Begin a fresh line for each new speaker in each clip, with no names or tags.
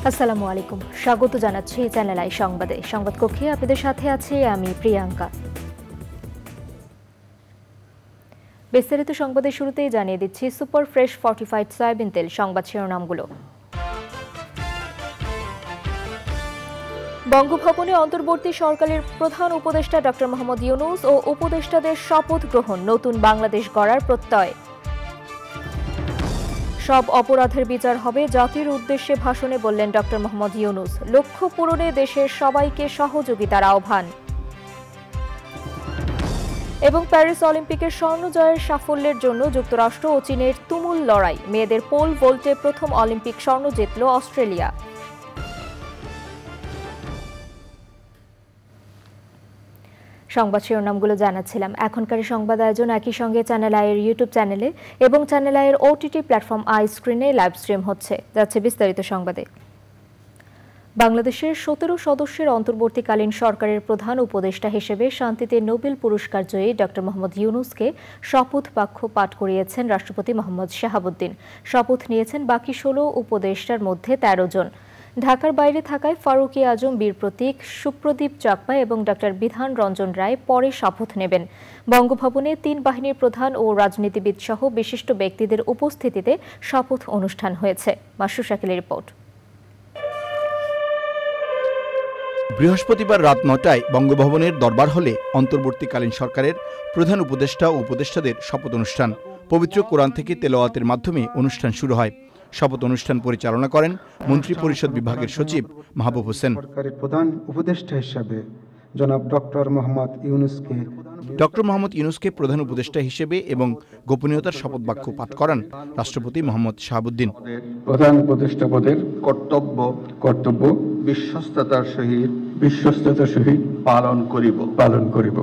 আসসালামু আলাইকুম, স্বাগত জানাচ্ছি চ্যানেল আই সংবাদে। সংবাদ কক্ষে আপনাদের সাথে আছি আমি প্রিয়াঙ্কা। বিস্তারিত সংবাদের শুরুতেই জানিয়ে দিচ্ছি সুপার ফ্রেশ ফর্টিফাইড সয়াবিন তেল সংবাদ শিরোনামগুলো। বঙ্গভবনে অন্তর্বর্তী সরকারের প্রধান উপদেষ্টা ডক্টর মোহাম্মদ ইউনূস ও উপদেষ্টাদের শপথ গ্রহণ, নতুন বাংলাদেশ গড়ার প্রত্যয়। সব অপরাধের বিচার হবে, জাতির উদ্দেশ্যে ভাষণে বললেন ডক্টর মোহাম্মদ ইউনূস। লক্ষ্য পূরণে দেশের সবাইকে সহযোগিতার আহ্বান। এবং প্যারিস অলিম্পিকের স্বর্ণ জয়ের সাফল্যের জন্য যুক্তরাষ্ট্র ও চীনের তুমুল লড়াই, মেয়েদের পোল ভোল্টে প্রথম অলিম্পিক স্বর্ণ জিতল অস্ট্রেলিয়া। সংবাদ শিরোনামগুলো জানাচ্ছিলাম। এখনকার সংবাদ আয়োজন একই সঙ্গে চ্যানেল আইয়ের ইউটিউব চ্যানেলে এবং চ্যানেল আইয়ের ওটিটি প্ল্যাটফর্ম আই স্ক্রিনে লাইভ স্ট্রিম হচ্ছে। যাচ্ছে বিস্তারিত সংবাদে। বাংলাদেশের 17 সদস্যের অন্তর্বর্তীকালীন সরকারের প্রধান উপদেষ্টা হিসেবে শান্তিতে নোবেল পুরস্কার জয়ী ডক্টর মোহাম্মদ ইউনূসকে শপথ বাক্য পাঠ করিয়েছেন রাষ্ট্রপতি মোহাম্মদ শাহাবুদ্দিন। শপথ নিয়েছেন বাকি 16 উপদেষ্টার মধ্যে 13 জন। ঢাকার বাইরে থাকায় ফারুকী আজম, বীর প্রতীক, সুপ্রদীপ চাকমা এবং ডক্টর বিধান রঞ্জন রায় পরে শপথ নেবেন। বঙ্গভবনে 3 বাহিনীর প্রধান ও রাজনীতিবিদ সহ বিশিষ্ট ব্যক্তিদের উপস্থিতিতে শপথ অনুষ্ঠান হয়েছে। মাসুর শাকিলের রিপোর্ট।
বৃহস্পতিবার রাত 9টায় বঙ্গভবনের দরবার হলে অন্তর্বর্তীকালীন সরকারের প্রধান উপদেষ্টা ও উপদেষ্টাদের শপথ অনুষ্ঠান। পবিত্র কোরআন থেকে তেলাওয়াতের মাধ্যমে অনুষ্ঠান শুরু হয়। শপথ অনুষ্ঠান পরিচালনা করেন মন্ত্রিপরিষদ বিভাগের সচিব মাহবুব হোসেন।
সরকারের প্রধান উপদেষ্টা হিসেবে জনাব ডক্টর মোহাম্মদ
ইউনূসকে প্রধান উপদেষ্টা হিসেবে এবং গোপনীয়তার শপথ বাক্য পাঠ করান রাষ্ট্রপতি মোহাম্মদ শাহাবুদ্দিন।
প্রধান উপদেষ্টা পদের কর্তব্য বিশ্বস্ততার সহিত পালন করিব।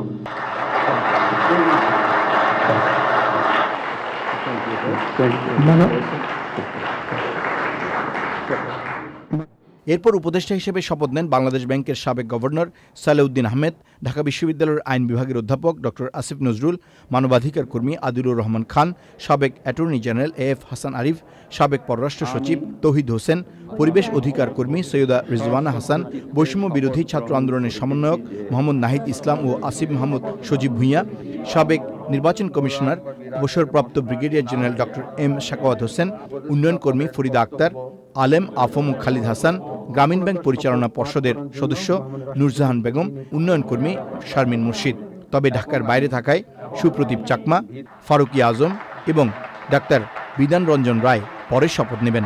এরপর উপদেষ্টা হিসেবে শপথ নেন বাংলাদেশ ব্যাংকের সাবেক গভর্নর সালেউদ্দিন আহমেদ, ঢাকা বিশ্ববিদ্যালয়ের আইন বিভাগের অধ্যাপক ডক্টর আসিফ নজরুল, মানবাধিকার কর্মী আদিলুর রহমান খান, সাবেক attorney general AF Hasan Arif, সাবেক পররাষ্ট্র সচিব তৌহিদ হোসেন, পরিবেশ অধিকার কর্মী সৈয়দা রিজওয়ানা হাসান, বৈষম্য বিরোধী ছাত্র আন্দোলনের সমন্বয়ক মোহাম্মদ নাহিদ ইসলাম ও আসিফ মাহমুদ সজীব ভূঁইয়া, সাবেক নির্বাচন কমিশনার অবসরপ্রাপ্ত brigadier general doctor M Shakhawat Hossain, উন্নয়ন কর্মী ফরিদা আক্তার, আলেম আফম খালিদ হাসান, গ্রামীণ ব্যাংক পরিচালনা পর্ষদের সদস্য নূরজাহান বেগম, উন্নয়ন কর্মী শারমিন মুর্শিদ। তবে ঢাকার বাইরে থাকায় সুপ্রদীপ চাকমা, ফারুকী আজম এবং ডাক্তার বিধান রঞ্জন রায় পরে শপথ নেবেন।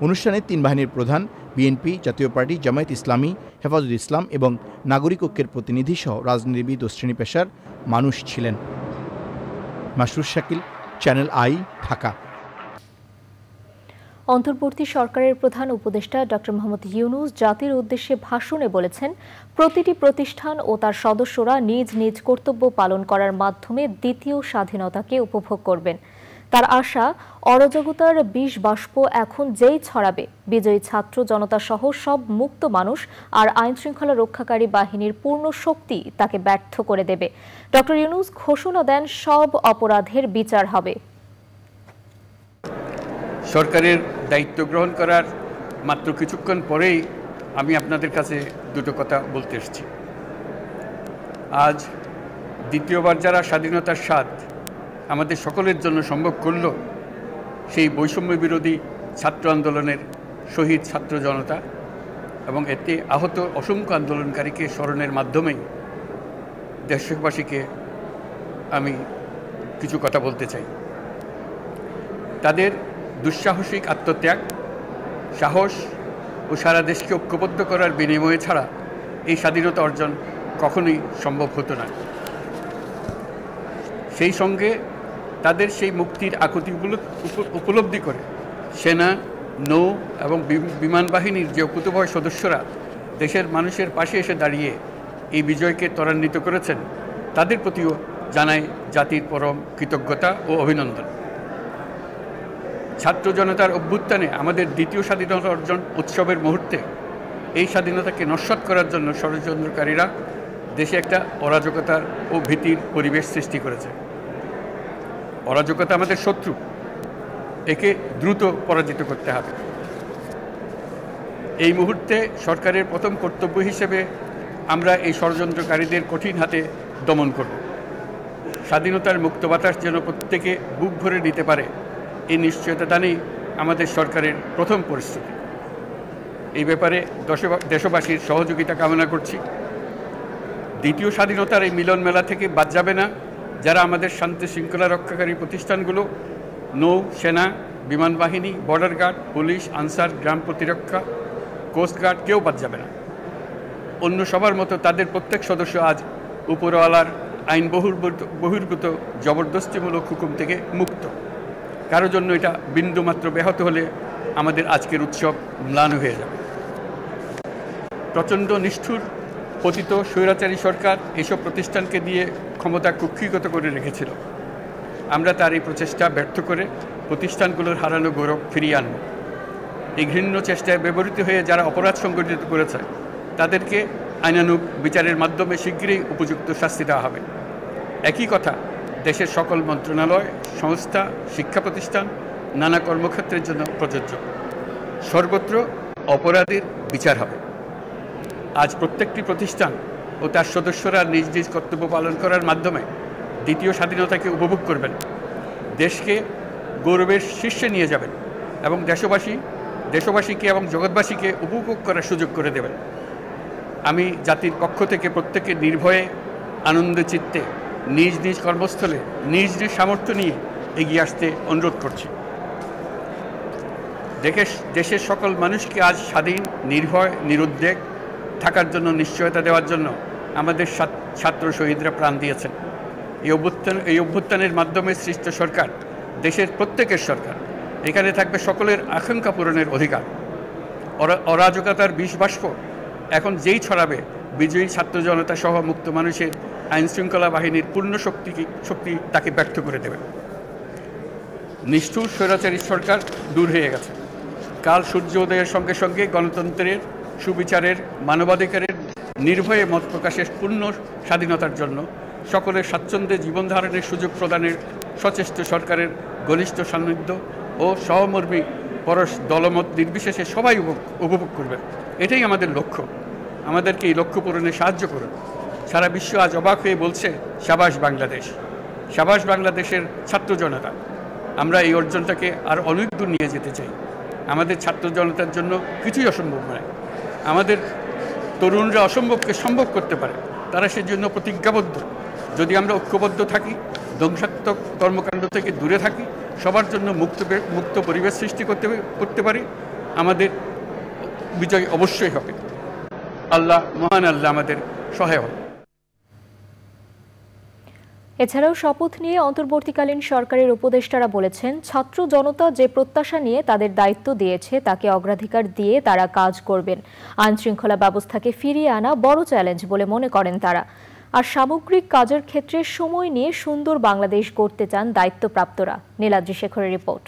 অনুষ্ঠানে 3 বাহিনীর প্রধান, বিএনপি, জাতীয় পার্টি, জামায়াত ইসলামী, হেফাজত ইসলাম এবং নাগরিক ঐক্যের প্রতিনিধি সহ রাজনীতিবিদ ও শ্রেণী পেশার মানুষ ছিলেন। Masrur Shakil, channel I, Dhaka.
অন্তর্বর্তী সরকারের প্রধান উপদেষ্টা ডক্টর মোহাম্মদ ইউনূস জাতির উদ্দেশ্যে ভাষণে বলেছেন, প্রতিটি প্রতিষ্ঠান ও তার সদস্যরা নিজ নিজ কর্তব্য পালন করার মাধ্যমে দ্বিতীয় স্বাধীনতাকে উপভোগ করবেন। তার আশা, অরাজকতার বিষ বাষ্প এখন যেই ছড়াবে, বিজয়ী ছাত্র জনতা সহ সব মুক্ত মানুষ আর আইনশৃঙ্খলা রক্ষাকারী বাহিনীর পূর্ণ শক্তি তাকে ব্যর্থ করে দেবে। ডক্টর ইউনূস ঘোষণা দেন, সব অপরাধের বিচার হবে।
সরকারের দায়িত্ব গ্রহণ করার মাত্র কিছুক্ষণ পরেই আমি আপনাদের কাছে দুটো কথা বলতে এসেছি। আজ দ্বিতীয়বার যারা স্বাধীনতার স্বাদ আমাদের সকলের জন্য সম্ভব করল, সেই বৈষম্য বিরোধী ছাত্র আন্দোলনের শহীদ ছাত্র জনতা এবং এতে আহত অসংখ্য আন্দোলনকারীকে স্মরণের মাধ্যমেই দেশবাসীকে আমি কিছু কথা বলতে চাই। তাদের দুঃসাহসিক আত্মত্যাগ, সাহস ও সারা দেশকে ঐক্যবদ্ধ করার বিনিময়ে ছাড়া এই স্বাধীনতা অর্জন কখনোই সম্ভব হতো না। সেই সঙ্গে তাদের সেই মুক্তির আকুতিগুলো উপলব্ধি করে সেনা, নৌ এবং বিমান বাহিনীর যে অকুতোভয় সদস্যরা দেশের মানুষের পাশে এসে দাঁড়িয়ে এই বিজয়কে ত্বরান্বিত করেছেন, তাদের প্রতিও জানাই জাতির পরম কৃতজ্ঞতা ও অভিনন্দন। ছাত্র জনতার অভ্যুত্থানে আমাদের দ্বিতীয় স্বাধীনতা অর্জন উৎসবের মুহূর্তে এই স্বাধীনতাকে নস্যাৎ করার জন্য ষড়যন্ত্রকারীরা দেশে একটা অরাজকতার ও ভীতির পরিবেশ সৃষ্টি করেছে। অরাজকতা আমাদের শত্রু, একে দ্রুত পরাজিত করতে হবে। এই মুহূর্তে সরকারের প্রথম কর্তব্য হিসেবে আমরা এই ষড়যন্ত্রকারীদের কঠিন হাতে দমন করব। স্বাধীনতার মুক্ত বাতাস যেন প্রত্যেকে বুক ভরে নিতে পারে, এই নিশ্চয়তা দানেই আমাদের সরকারের প্রথম পরিস্থিতি। এই ব্যাপারে দেশবাসীর সহযোগিতা কামনা করছি। দ্বিতীয় স্বাধীনতার এই মিলন মেলা থেকে বাদ যাবে না যারা আমাদের শান্তি শৃঙ্খলা রক্ষাকারী প্রতিষ্ঠানগুলো, নৌ সেনা, বিমান বাহিনী, বর্ডার গার্ড, পুলিশ, আনসার, গ্রাম প্রতিরক্ষা, কোস্টগার্ড, কেউ বাদ যাবে না। অন্য সবার মতো তাদের প্রত্যেক সদস্য আজ উপরওয়ালার আইন বহির্ভূত জবরদস্তিমূলক হুকুম থেকে মুক্ত। কারো জন্য এটা বিন্দুমাত্র ব্যাহত হলে আমাদের আজকের উৎসব ম্লান হয়ে যাবে। প্রচণ্ড নিষ্ঠুর পতিত স্বৈরাচারী সরকার এসব প্রতিষ্ঠানকে দিয়ে ক্ষমতা কুক্ষিগত করে রেখেছিল। আমরা তার এই প্রচেষ্টা ব্যর্থ করে প্রতিষ্ঠানগুলোর হারানো গৌরব ফিরিয়ে আনব। এই ঘৃণ্য চেষ্টায় ব্যবহৃত হয়ে যারা অপরাধ সংগঠিত করেছে তাদেরকে আইনানুগ বিচারের মাধ্যমে শীঘ্রই উপযুক্ত শাস্তি দেওয়া হবে। একই কথা দেশের সকল মন্ত্রণালয়, সংস্থা, শিক্ষা প্রতিষ্ঠান, নানা কর্মক্ষেত্রের জন্য প্রযোজ্য। সর্বত্র অপরাধীর বিচার হবে। আজ প্রত্যেকটি প্রতিষ্ঠান ও তার সদস্যরা নিজ নিজ কর্তব্য পালন করার মাধ্যমে দ্বিতীয় স্বাধীনতাকে উপভোগ করবেন, দেশকে গৌরবের শীর্ষে নিয়ে যাবেন এবং দেশবাসীকে এবং জগৎবাসীকে উপভোগ করার সুযোগ করে দেবেন। আমি জাতির পক্ষ থেকে প্রত্যেকে নির্ভয়ে আনন্দ চিত্তে নিজ নিজ কর্মস্থলে নিজ নিজ সামর্থ্য নিয়ে এগিয়ে আসতে অনুরোধ করছি। দেশের সকল মানুষকে আজ স্বাধীন, নির্ভয়, নিরুদ্বেগ থাকার জন্য নিশ্চয়তা দেওয়ার জন্য আমাদের ছাত্র শহীদরা প্রাণ দিয়েছেন। এই অভ্যুত্থানের মাধ্যমে সৃষ্ট সরকার দেশের প্রত্যেকের সরকার। এখানে থাকবে সকলের আকাঙ্ক্ষা পূরণের অধিকার। অরাজকতার বিষ বাষ্প এখন যেই ছড়াবে, বিজয়ী ছাত্র জনতা সহ মুক্ত মানুষের আইন শৃঙ্খলা বাহিনীর পূর্ণ শক্তি তাকে ব্যর্থ করে দেবে। নিষ্ঠুর স্বৈরাচারী সরকার দূর হয়ে গেছে। কাল সূর্য উদয়ের সঙ্গে সঙ্গে গণতন্ত্রের, সুবিচারের, মানবাধিকারের, নির্ভয়ে মত প্রকাশের পূর্ণ স্বাধীনতার জন্য সকলের স্বাচ্ছন্দ্যে জীবন ধারণের সুযোগ প্রদানের সচেষ্ট সরকারের ঘনিষ্ঠ সান্নিধ্য ও সহমর্মী পরশ দলমত নির্বিশেষে সবাই উপভোগ করবে। এটাই আমাদের লক্ষ্য। আমাদেরকে এই লক্ষ্য পূরণে সাহায্য করুন। সারা বিশ্ব আজ অবাক হয়ে বলছে, সাবাস বাংলাদেশ, সাবাস বাংলাদেশের ছাত্র জনতা। আমরা এই অর্জনটাকে আর অনেক দূর নিয়ে যেতে চাই। আমাদের ছাত্র জনতার জন্য কিছুই অসম্ভব নয়। আমাদের তরুণরা অসম্ভবকে সম্ভব করতে পারে, তারা সেজন্য প্রতিজ্ঞাবদ্ধ। যদি আমরা ঐক্যবদ্ধ থাকি, ধ্বংসাত্মক কর্মকাণ্ড থেকে দূরে থাকি, সবার জন্য মুক্ত পরিবেশ সৃষ্টি করতে পারি, আমাদের বিজয় অবশ্যই হবে। মহান আল্লাহ আমাদের সহায় হবে।
এছাড়াও শপথ নিয়ে অন্তর্বর্তীকালীন সরকারের উপদেষ্টারা বলেছেন, ছাত্র জনতা যে প্রত্যাশা নিয়ে তাদের দায়িত্ব দিয়েছে তাকে অগ্রাধিকার দিয়ে তারা কাজ করবেন। আইন শৃঙ্খলা ব্যবস্থাকে ফিরিয়ে আনা বড় চ্যালেঞ্জ বলে মনে করেন তারা। আর সামগ্রিক কাজের ক্ষেত্রে সময় নিয়ে সুন্দর বাংলাদেশ গড়তে চান দায়িত্বপ্রাপ্তরা। নীলাদ্রি শেখরের রিপোর্ট।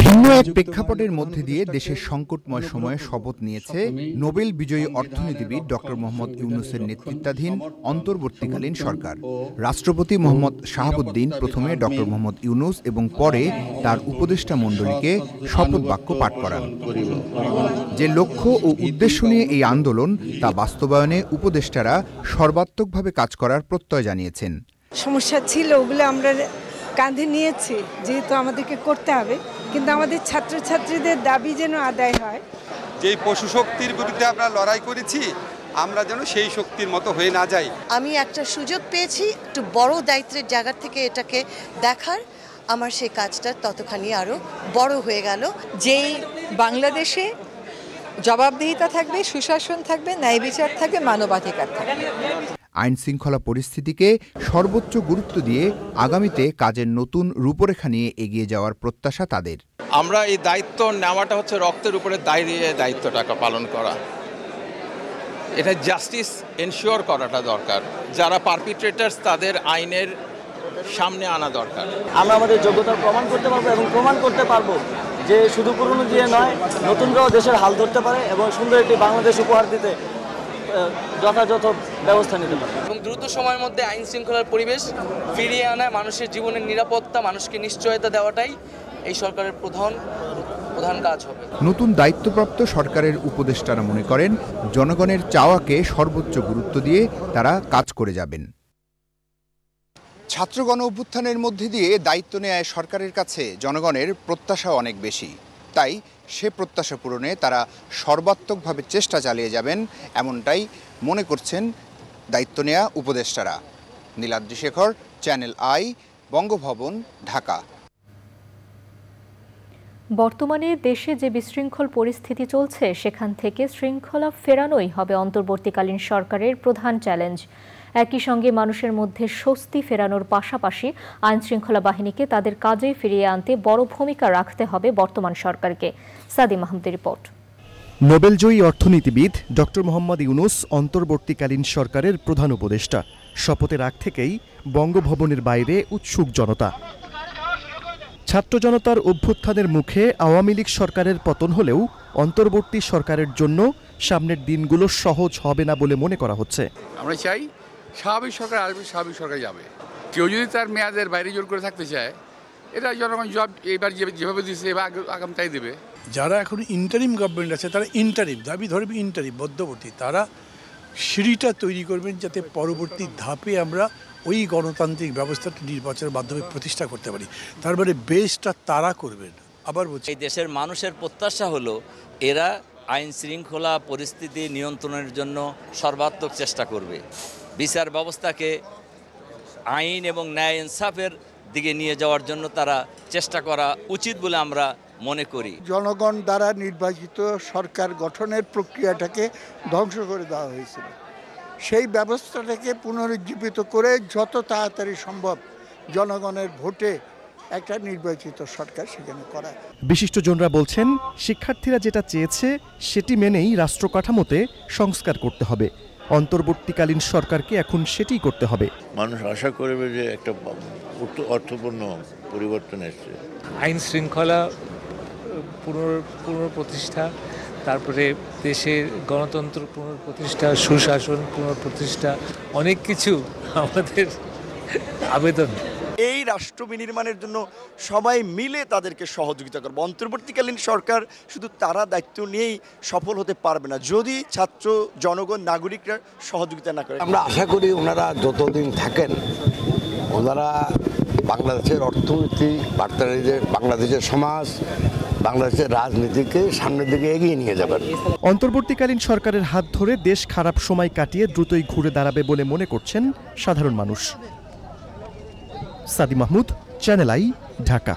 ভিন্ন এক প্রেক্ষাপটের মধ্যে দিয়ে দেশের সংকটময় সময়ে শপথ নিয়েছে নোবেল বিজয়ী অর্থনীতিবিদ ডক্টর মোহাম্মদ ইউনূসের নেতৃত্বাধীন অন্তর্বর্তীকালীন সরকার। রাষ্ট্রপতি মোহাম্মদ শাহাবুদ্দিন প্রথমে ডক্টর মোহাম্মদ ইউনূস এবং পরে তার উপদেষ্টা মণ্ডলীকে শপথ বাক্য পাঠ করান। যে লক্ষ্য ও উদ্দেশ্য নিয়ে এই আন্দোলন, তা বাস্তবায়নে উপদেষ্টারা সর্বাত্মকভাবে কাজ করার প্রত্যয় জানিয়েছেন।
সমস্যা ছিল, ওগুলো আমরা কাঁধে নিয়েছি, যেহেতু আমাদেরকে করতে হবে, কিন্তু আমাদের ছাত্রছাত্রীদের দাবি যেন আদায় হয়।
যেই পশু শক্তির বিরুদ্ধে আমরা লড়াই করেছি, আমরা যেন সেই শক্তির মতো হয়ে না যাই।
আমি একটা সুযোগ পেয়েছি একটু বড় দায়িত্বের জায়গা থেকে এটাকে দেখার, আমার সেই কাজটা ততখানি আরও বড় হয়ে গেল।
যেই বাংলাদেশে জবাবদিহিতা থাকবে, সুশাসন থাকবে, ন্যায় বিচার থাকবে, মানবাধিকার থাকবে।
আইন শৃঙ্খলা পরিস্থিতিকে সর্বোচ্চ গুরুত্ব দিয়ে আগামীতে কাজের নতুন রূপরেখা নিয়ে এগিয়ে যাওয়ার প্রত্যাশা তাদের।
আমরা এই দায়িত্ব নেওয়াটা হচ্ছে রক্তের উপরে দাঁড়িয়ে দায়িত্বটাকে পালন করা। এটা জাস্টিস এনশিওর করাটা দরকার। যারা পারপিট্রেটার্স তাদের আইনের সামনে আনা দরকার।
আমরা আমাদের যোগ্যতা প্রমাণ করতে পারবো এবং প্রমাণ করতে পারবো যে শুধু পুরনো দিয়ে নয়, নতুনরাও দেশের হাল ধরতে পারে এবং সুন্দর একটি বাংলাদেশ উপহার দিতে যথাযথ ব্যবস্থা নিতে পারে
এবং দ্রুত সময়ের মধ্যে আইন শৃঙ্খলার পরিবেশ ফিরিয়ে আনা, মানুষের জীবনের নিরাপত্তা, মানুষকে নিশ্চয়তা দেওয়াটাই এই সরকারের প্রধান কাজ হবে।
নতুন দায়িত্বপ্রাপ্ত সরকারের উপদেষ্টারা মনে করেন জনগণের চাওয়াকে সর্বোচ্চ গুরুত্ব দিয়ে তারা কাজ করে যাবেন। ছাত্র গণ অভ্যুত্থানের মধ্যে দিয়ে দায়িত্ব নেয় সরকারের কাছে জনগণের প্রত্যাশা অনেক বেশি, তাই সে প্রত্যাশা পূরণে তারা সর্বাত্মকভাবে চেষ্টা চালিয়ে যাবেন, এমনটাই মনে করছেন দায়িত্ব নেয়া উপদেষ্টারা। Niladri Shekhar, channel I, Bangabhaban, Dhaka.
বর্তমানে দেশে যে বিশৃঙ্খল পরিস্থিতি চলছে সেখান থেকে শৃঙ্খলা ফেরানোই হবে অন্তর্বর্তীকালীন সরকারের প্রধান চ্যালেঞ্জ। একই সঙ্গে মানুষের মধ্যে স্বস্তি ফেরানোর পাশাপাশি আইনশৃঙ্খলা বাহিনীকে তাদের কাজে ফিরিয়ে আনতে বড় ভূমিকা রাখতে হবে বর্তমান সরকারকে। সাদি মাহমুদের রিপোর্ট।
নোবেলজয়ী অর্থনীতিবিদ ডক্টর মোহাম্মদ ইউনূস অন্তর্বর্তীকালীন সরকারের প্রধান উপদেষ্টা। শপথের আগ থেকেই বঙ্গভবনের বাইরে উৎসুক জনতা। ছাত্র জনতার অভ্যুত্থানের মুখে আওয়ামী লীগ সরকারের পতন হলেও অন্তর্বর্তী সরকারের জন্য সামনের দিনগুলো সহজ হবে না বলে মনে করা হচ্ছে।
আমরা চাই স্বাভাবিক সরকার আসবে, স্বাভাবিক সরকার যাবে। কেউ যদি তার মেয়াদের বাইরে জোর করে থাকতে চায়, এটা জনগণ জব এবার যেভাবে দিচ্ছে এবার আগাম তাই দেবে।
যারা এখন ইন্টারিম গভর্নমেন্ট আছে তারা ইন্টারিম দাবি ধরবে, ইন্টারিম মধ্যবর্তী, তারা সিঁড়িটা তৈরি করবেন যাতে পরবর্তী ধাপে আমরা ওই গণতান্ত্রিক ব্যবস্থাটা নির্বাচনের মাধ্যমে প্রতিষ্ঠা করতে পারি। তার মানে বেসটা তারা করবেন। আবার বলছি,
এই দেশের মানুষের প্রত্যাশা হলো এরা আইন শৃঙ্খলা পরিস্থিতি নিয়ন্ত্রণের জন্য সর্বাত্মক চেষ্টা করবে, বিচার ব্যবস্থাকে আইন এবং ন্যায় ইনসাফের দিকে নিয়ে যাওয়ার জন্য তারা চেষ্টা করা উচিত বলে আমরা মনে করি।
জনগণ দ্বারা নির্বাচিত সরকার গঠনের প্রক্রিয়াটাকে ধ্বংস করে দেওয়া হয়েছিল, সেই ব্যবস্থাটাকে পুনরুজ্জীবিত করে যত তাড়াতাড়ি সম্ভব জনগণের ভোটে একটা নির্বাচিত সরকার সেখানে করা।
বিশিষ্টজনরা বলছেন, শিক্ষার্থীরা যেটা চেয়েছে সেটি মেনেই রাষ্ট্র কাঠামোতে সংস্কার করতে হবে। অন্তর্বর্তীকালীন সরকারকে এখন সেটিই করতে হবে।
মানুষ আশা করবে যে একটা অর্থপূর্ণ পরিবর্তন এসছে।
আইন শৃঙ্খলা পুনঃপ্রতিষ্ঠা, তারপরে দেশের গণতন্ত্র পুনঃপ্রতিষ্ঠা, সুশাসন পুনঃপ্রতিষ্ঠা, অনেক কিছু আমাদের আবেদন।
এই রাষ্ট্র বিনির্মাণের জন্য সবাই মিলে তাদেরকে সহযোগিতা করবে। অন্তর্বর্তীকালীন সরকার শুধু তারা দায়িত্ব নিয়েই সফল হতে পারবে না যদি ছাত্র জনগণ নাগরিকরা সহযোগিতা না করে।
আমরা আশা করি ওনারা যতদিন থাকেন ওনারা বাংলাদেশের অর্থনীতি, বাংলাদেশের সমাজ, বাংলাদেশের রাজনীতিকে সামনের দিকে এগিয়ে নিয়ে যাবেন।
অন্তর্বর্তীকালীন সরকারের হাত ধরে দেশ খারাপ সময় কাটিয়ে দ্রুতই ঘুরে দাঁড়াবে বলে মনে করছেন সাধারণ মানুষ। সাদি মাহমুদ, চ্যানেল আই, ঢাকা।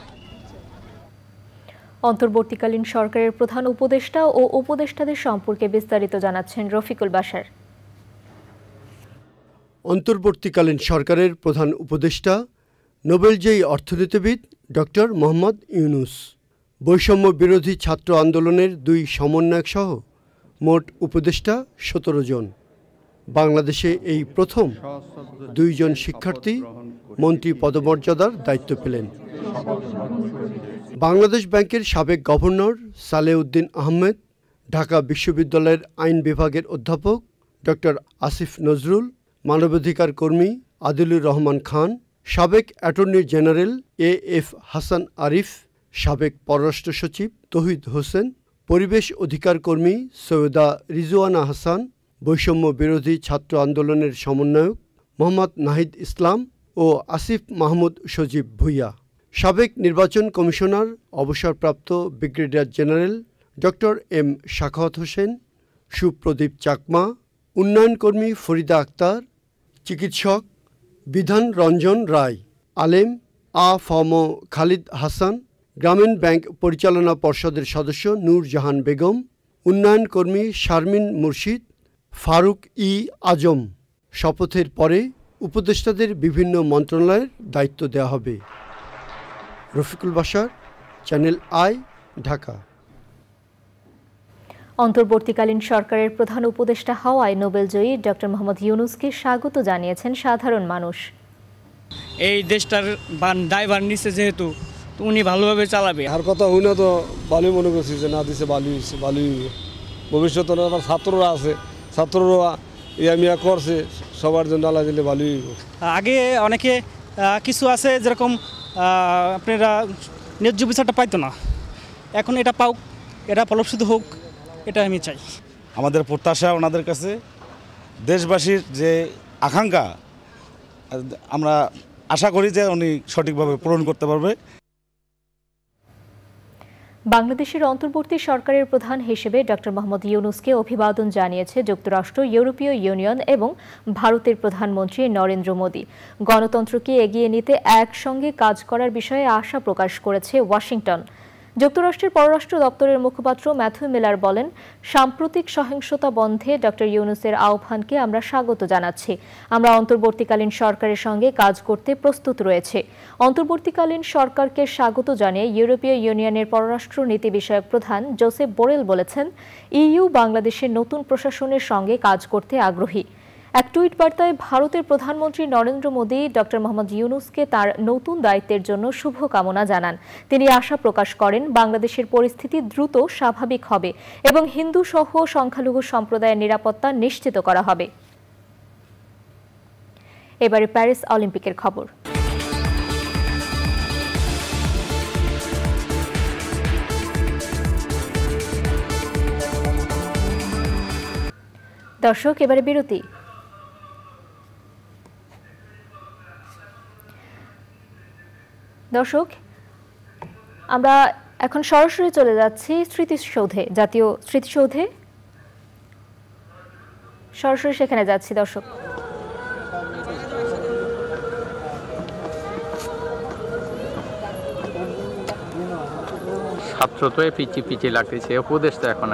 অন্তর্বর্তীকালীন সরকারের প্রধান উপদেষ্টা ও উপদেষ্টাদের সম্পর্কে বিস্তারিত জানাচ্ছেন রফিকুল বাশার।
অন্তর্বর্তীকালীন সরকারের প্রধান উপদেষ্টা নোবেলজয়ী অর্থনীতিবিদ ডক্টর মোহাম্মদ ইউনূস, বৈষম্য বিরোধী ছাত্র আন্দোলনের 2 সমন্বয়ক সহ মোট উপদেষ্টা 17 জন। বাংলাদেশে এই প্রথম 2 জন শিক্ষার্থী মন্ত্রী পদমর্যাদার দায়িত্ব পেলেন। বাংলাদেশ ব্যাংকের সাবেক গভর্নর সালেউদ্দিন আহমেদ, ঢাকা বিশ্ববিদ্যালয়ের আইন বিভাগের অধ্যাপক ডক্টর আসিফ নজরুল, মানবাধিকার কর্মী আদিলুর রহমান খান, সাবেক attorney general AF Hasan Arif, সাবেক পররাষ্ট্র সচিব তৌহিদ হোসেন, পরিবেশ অধিকার কর্মী সৈয়দা রিজওয়ানা হাসান, বৈষম্য বিরোধী ছাত্র আন্দোলনের সমন্বয়ক মোহাম্মদ নাহিদ ইসলাম ও আসিফ মাহমুদ সজীব ভুইয়া, সাবেক নির্বাচন কমিশনার অবসরপ্রাপ্ত brigadier general doctor M Shakhawat Hossain, Supradip Chakma, উন্নয়নকর্মী ফরিদা আক্তার, চিকিৎসক বিধান রঞ্জন রায়, আলেম আ.ফ.ম. খালিদ হাসান, গ্রামীণ ব্যাংক পরিচালনা পর্ষদের সদস্য নূর জাহান বেগম, উন্নয়নকর্মী শারমিন মুর্শিদ, ফারুক আজম। শপথের পরে উপদেষ্টাদের বিভিন্ন মন্ত্রণালয়ের দায়িত্ব দেওয়া হবে। Rafiqul Bashar, channel I, Dhaka.
অন্তর্বর্তীকালীন সরকারের প্রধান উপদেষ্টা হওয়ায় নোবেলজয়ী ডক্টর মোহাম্মদ ইউনূসকে স্বাগত জানিয়েছেন সাধারণ মানুষ।
এই দেশটার দায়ভার নিচ্ছে যেহেতু উনি ভালোভাবে চালাবে।
আর কথা হই না তো ভালোই মনে করছি যে না দিছে ভালোই ভবিষ্যতে আমার ছাত্ররা আছে
ছাত্ররা ইয়া করছে, সবার জন্য আল্লাহ দিলে ভালোই।
আগে অনেকে কিছু আছে যেরকম আপনারা ন্যায্য বিচারটা পাইতো না, এখন এটা পাওক, এটা ফলপ্রসূ হোক, এটা আমি চাই।
আমাদের প্রত্যাশা ওনাদের কাছে, দেশবাসীর যে আকাঙ্ক্ষা আমরা আশা করি যে উনি সঠিকভাবে পূরণ করতে পারবে।
বাংলাদেশের অন্তর্বর্তী সরকারের প্রধান হিসেবে ডক্টর মোহাম্মদ ইউনূসকে অভিবাদন জানিয়েছে যুক্তরাষ্ট্র, ইউরোপীয় ইউনিয়ন এবং ভারতের প্রধানমন্ত্রী নরেন্দ্র মোদি। গণতন্ত্রকে এগিয়ে নিতে একসঙ্গে কাজ করার বিষয়ে আশা প্রকাশ করেছে ওয়াশিংটন। যুক্তরাষ্ট্রের পররাষ্ট্র দপ্তরের মুখপাত্র ম্যাথু মিলার বলেন, সাম্প্রতিক সহিংসতা বন্ধে ডক্টর ইউনূসের আহ্বানকে আমরা স্বাগত জানাচ্ছি। আমরা অন্তর্বর্তীকালীন সরকারের সঙ্গে কাজ করতে প্রস্তুত রয়েছে। অন্তর্বর্তীকালীন সরকারকে স্বাগত জানিয়ে ইউরোপীয় ইউনিয়নের পররাষ্ট্র নীতি বিষয়ক প্রধান জোসেফ বোরেল বলেছেন, ইইউ বাংলাদেশের নতুন প্রশাসনের সঙ্গে কাজ করতে আগ্রহী। এক টুইট বার্তায় ভারতের প্রধানমন্ত্রী নরেন্দ্র মোদি ডক্টর মোহাম্মদ ইউনূসকে তার নতুন দায়িত্বের জন্য শুভকামনা জানান। তিনি আশা প্রকাশ করেন, বাংলাদেশের পরিস্থিতি দ্রুত স্বাভাবিক হবে এবং হিন্দু সহ সংখ্যালঘু সম্প্রদায়ের নিরাপত্তা নিশ্চিত করা হবে। এবারে প্যারিস অলিম্পিকের খবর। দর্শক, এবারে বিরতি। দর্শক, আমরা এখন সরাসরি চলে যাচ্ছি স্মৃতিসৌধে, জাতীয় স্মৃতিসৌধে সরাসরি সেখানে যাচ্ছি। দর্শক,
ছাত্র তো পিছিয়ে লাগতেছে, উপদেশ তো এখন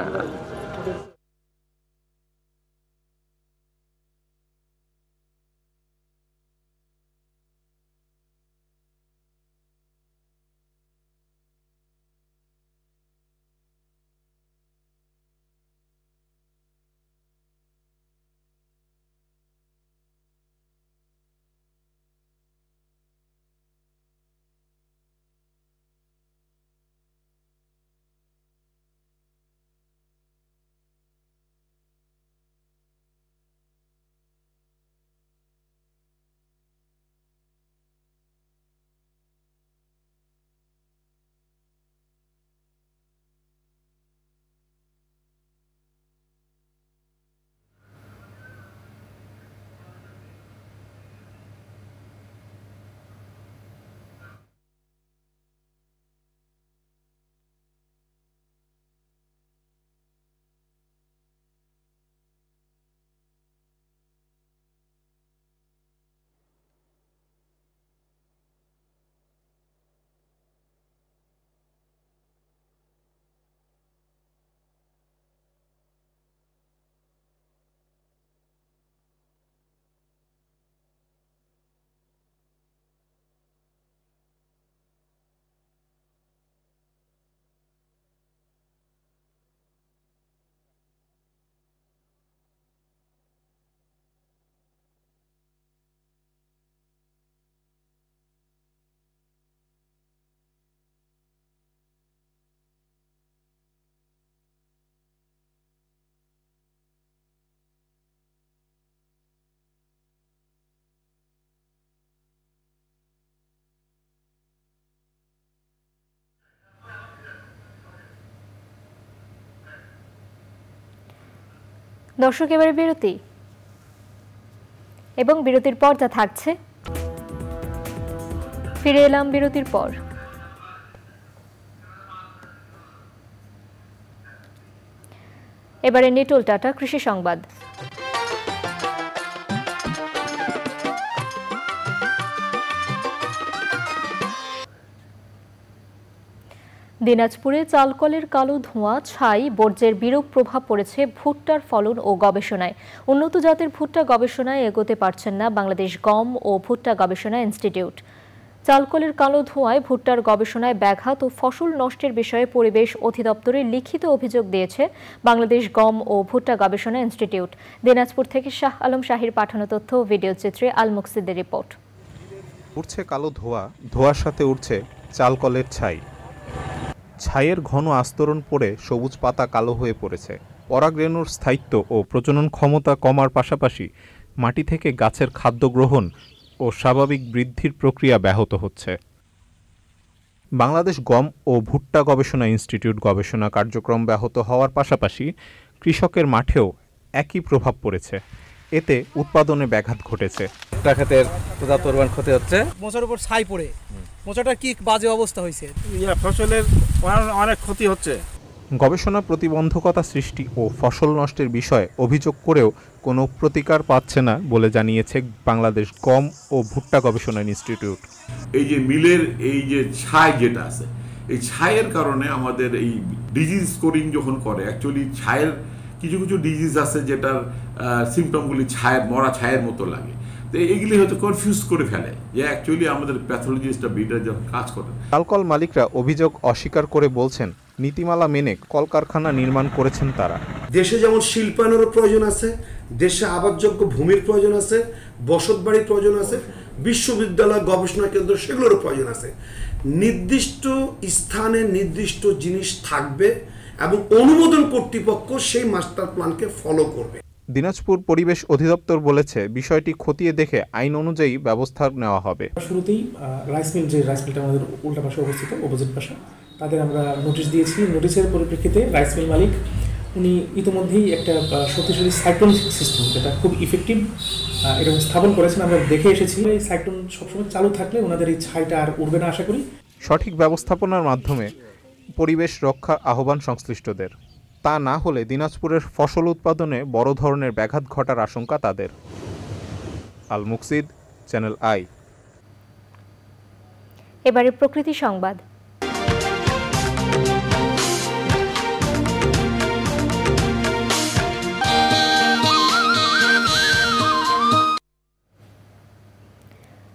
দর্শক, এবারে বিরতি এবং বিরতির পর যা থাকছে। ফিরে এলাম বিরতির পর। এবারে নিটোল টাটা কৃষি সংবাদ। দিনাজপুরে চালকলের কালো ধোঁয়া, ছাই, বর্জ্যের বিরূপ প্রভাব পড়েছে ভুট্টার ফলন ও গবেষণায়। উন্নত জাতের ভুট্টা গবেষণায় এগোতে পারছেন না বাংলাদেশ গম ও ভুট্টা গবেষণা ইনস্টিটিউট। চালকলের কালো ধোঁয়ায় ভুট্টার গবেষণায় ব্যাঘাত ও ফসল নষ্টের বিষয়ে পরিবেশ অধিদপ্তরে লিখিত অভিযোগ দিয়েছে বাংলাদেশ গম ও ভুট্টা গবেষণা ইনস্টিটিউট। দিনাজপুর থেকে শাহ আলম শাহির পাঠানো তথ্য ও ভিডিও চিত্রে আল মুকসিদের রিপোর্ট।
উঠছে কালো ধোঁয়া, ধোঁয়ার সাথে উঠছে চালকলের ছাই। ছাইয়ের ঘন আস্তরণ পড়ে সবুজ পাতা কালো হয়ে পড়েছে। পরাগরেণুর স্থায়িত্ব ও প্রজনন ক্ষমতা কমার পাশাপাশি মাটি থেকে গাছের খাদ্য গ্রহণ ও স্বাভাবিক বৃদ্ধির প্রক্রিয়া ব্যাহত হচ্ছে। বাংলাদেশ গম ও ভুট্টা গবেষণা ইনস্টিটিউট গবেষণা কার্যক্রম ব্যাহত হওয়ার পাশাপাশি কৃষকের মাঠেও একই প্রভাব পড়েছে। এতে উৎপাদনে ব্যাঘাত ঘটেছে।
ভুট্টা ক্ষেতের পর্যাপ্ত পরিমাণ ক্ষতি হচ্ছে।
মোচার উপর ছাই পড়ে মোচাটার কি বাজে অবস্থা হয়েছে,
ফসলের অনেক ক্ষতি হচ্ছে।
গবেষণা প্রতিবন্ধকতা সৃষ্টি ও ফসল নষ্টের বিষয়ে অভিযোগ করেও কোনো প্রতিকার পাচ্ছে না বলে জানিয়েছে বাংলাদেশ গম ও ভুট্টা গবেষণা ইনস্টিটিউট।
এই যে মিলের এই যে ছাই যেটা আছে, এই ছাইয়ের কারণে আমাদের এই ডিজিজ স্কোরিং যখন করে, অ্যাকচুয়ালি ছায়ের কিছু কিছু ডিজিজ আছে যেটার সিমটমগুলি মরা ছায়ের মতো লাগে। তো এইগুলি হয়তো কনফিউজ করে ফেলে যে অ্যাকচুয়ালি আমাদের প্যাথোলজিস্টরা ব্রিডার যখন কাজ করে।
চালকল মালিকরা অভিযোগ অস্বীকার করে বলছেন নীতিমালা মেনে কলকারখানা নির্মাণ করেছেন তারা।
দেশে যেমন শিল্পায়নেরও প্রয়োজন আছে, দেশে আবাসযোগ্য ভূমির প্রয়োজন আছে, বসত বাড়ির প্রয়োজন আছে, বিশ্ববিদ্যালয় গবেষণা কেন্দ্র সেগুলোরও প্রয়োজন আছে। নির্দিষ্ট স্থানে নির্দিষ্ট জিনিস থাকবে এবং অনুমোদন কর্তৃপক্ষ সেই মাস্টার প্ল্যানকে ফলো করবে।
দিনাজপুর পরিবেশ অধিদপ্তর বলেছে বিষয়টি খতিয়ে দেখে আইন অনুযায়ী ব্যবস্থা নেওয়া হবে।
শুরুতেই রাইস মিলটা আমাদের উল্টা পাশে অবস্থিত, অপোজিট পাশে, তাদের আমরা নোটিশ দিয়েছি। নোটিশের পরিপ্রেক্ষিতে রাইস মিল মালিক উনি ইতিমধ্যেই একটা শক্তিশালী সাইক্লোন সিস্টেম যেটা খুব ইফেক্টিভ এরকম স্থাপন করেছেন। আমরা দেখে এসেছি এই সাইক্লোন সবসময় চালু থাকলে ওনাদের এই ছাইটা আর উড়বে না আশা করি।
সঠিক ব্যবস্থাপনার মাধ্যমে পরিবেশ রক্ষার আহ্বান সংশ্লিষ্টদের। তা না হলে দিনাজপুরের ফসল উৎপাদনে বড় ধরনের ব্যাঘাত ঘটার আশঙ্কা তাদের। আল মুকসিদ, চ্যানেল আই।
এবারে প্রকৃতি সংবাদ।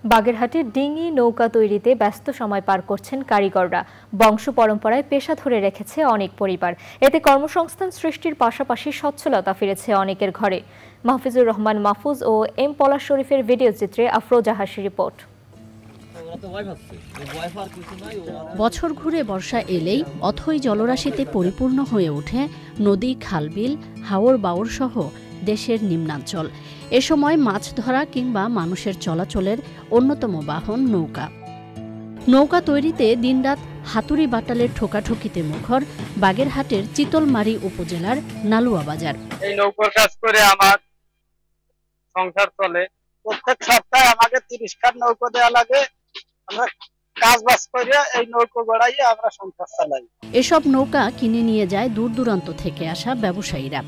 বাগেরহাটে ডিঙি নৌকা তৈরিতে ব্যস্ত সময় পার করছেন কারিগররা। বংশ পরম্পরায় পেশা ধরে রেখেছে অনেক পরিবার। এতে কর্মসংস্থান সৃষ্টির পাশাপাশি সচ্ছলতা ফিরেছে অনেকের ঘরে। মাহফুজুর রহমান মাহফুজ ও এম পলাশ শরীফের ভিডিও চিত্রে আফরোজা হাসির রিপোর্ট।
বছর ঘুরে বর্ষা এলেই অথই জলরাশিতে পরিপূর্ণ হয়ে ওঠে নদী, খালবিল, হাওর বাওর সহ দেশের নিম্নাঞ্চল। এ সময় মাছ ধরা কিংবা মানুষের চলাচলের অন্যতম বাহন নৌকা। নৌকা তৈরিতে দিনরাত হাতুড়ি বাটালের ঠোকাঠুকিতে মুখর বাগেরহাটের চিতলমারী উপজেলার নালুয়া বাজার।
এই নৌকার কাজ করে আমার সংসার চলে। প্রত্যেক সপ্তাহে আমাকে 30 খান নৌকা দেওয়া লাগে। আমরা কাজ বাজ করে এই নৌকা গড়াইয়ে আমরা সংসার চালাই।
এসব নৌকা কিনে নিয়ে যায় দূর দূরান্ত থেকে আসা ব্যবসায়ীরা।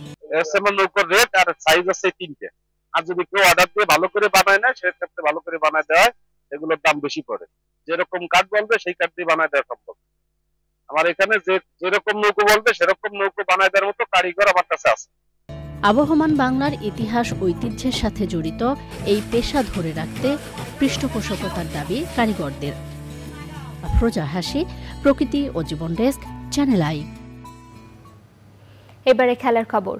নৌকার রেট আর সাইজ আছে 3টে। আর যদি কেউ অর্ডার দিয়ে ভালো করে বানায় না, সেক্ষেত্রে ভালো করে বানায় দেওয়া হয়, এগুলোর দাম বেশি পড়ে। যেরকম কাঠ বলবে সেই কাঠ দিয়ে বানায় দেওয়া সম্ভব। আমার এখানে যেরকম নৌকো বলবে সেরকম নৌকো বানায় দেওয়ার মতো কারিগর আমার কাছে আছে।
আবহমান বাংলার ইতিহাস ঐতিহ্যের সাথে জড়িত এই পেশা ধরে রাখতে পৃষ্ঠপোষকতার দাবি কারিগরদের। আফরোজা হাসি, প্রকৃতি ও জীবন ডেস্ক, চ্যানেল আই।
এবারে খেলার খবর।